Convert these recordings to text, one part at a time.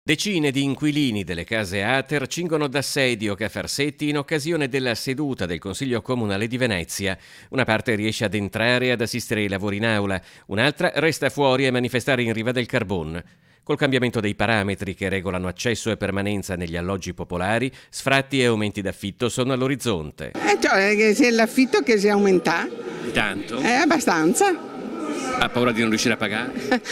Decine di inquilini delle case Ater cingono d'assedio Cafarsetti in occasione della seduta del Consiglio Comunale di Venezia. Una parte riesce ad entrare e ad assistere ai lavori in aula, un'altra resta fuori a manifestare in Riva del Carbon. Col cambiamento dei parametri che regolano accesso e permanenza negli alloggi popolari, sfratti e aumenti d'affitto sono all'orizzonte. Cioè, se l'affitto che si aumenta, Tanto? abbastanza. Ha paura di non riuscire a pagare?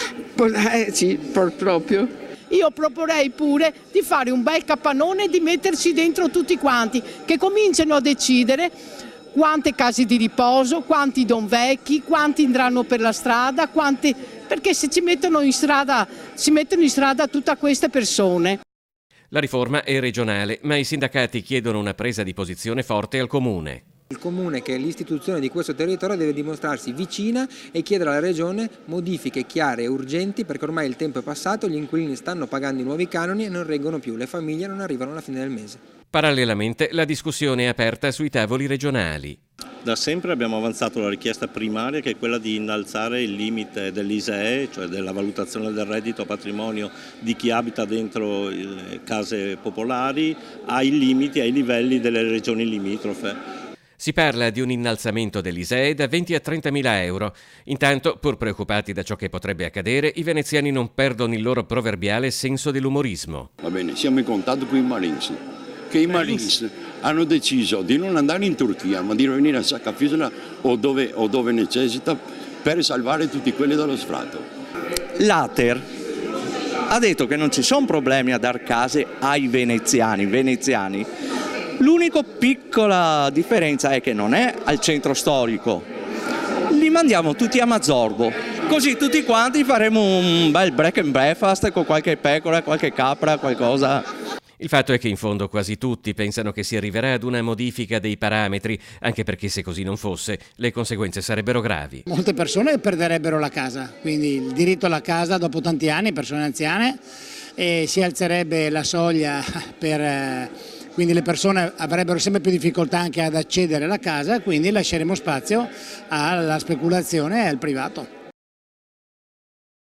Sì, purtroppo. Io proporrei pure di fare un bel capannone e di metterci dentro tutti quanti, che cominciano a decidere quante case di riposo, quanti don vecchi, quanti andranno per la strada, perché se ci mettono in strada tutte queste persone. La riforma è regionale, ma i sindacati chiedono una presa di posizione forte al Comune. Il Comune, che è l'istituzione di questo territorio, deve dimostrarsi vicina e chiedere alla Regione modifiche chiare e urgenti, perché ormai il tempo è passato, gli inquilini stanno pagando i nuovi canoni e non reggono più, le famiglie non arrivano alla fine del mese. Parallelamente la discussione è aperta sui tavoli regionali. Da sempre abbiamo avanzato la richiesta primaria, che è quella di innalzare il limite dell'ISEE, cioè della valutazione del reddito patrimonio di chi abita dentro le case popolari, ai livelli delle regioni limitrofe. Si parla di un innalzamento dell'ISEE da 20 a 30 mila euro. Intanto, pur preoccupati da ciò che potrebbe accadere, i veneziani non perdono il loro proverbiale senso dell'umorismo. Va bene, siamo in contatto con i Marines, che i Marines hanno deciso di non andare in Turchia, ma di venire a Saccafisla o dove necessita, per salvare tutti quelli dallo sfratto. L'Ater ha detto che non ci sono problemi a dar case ai veneziani. L'unica piccola differenza è che non è al centro storico, li mandiamo tutti a Mazzorbo, così tutti quanti faremo un bel break and breakfast con qualche pecora, qualche capra, qualcosa. Il fatto è che in fondo quasi tutti pensano che si arriverà ad una modifica dei parametri, anche perché se così non fosse le conseguenze sarebbero gravi. Molte persone perderebbero la casa, quindi il diritto alla casa dopo tanti anni, persone anziane, e si alzerebbe la soglia quindi le persone avrebbero sempre più difficoltà anche ad accedere alla casa, quindi lasceremo spazio alla speculazione e al privato.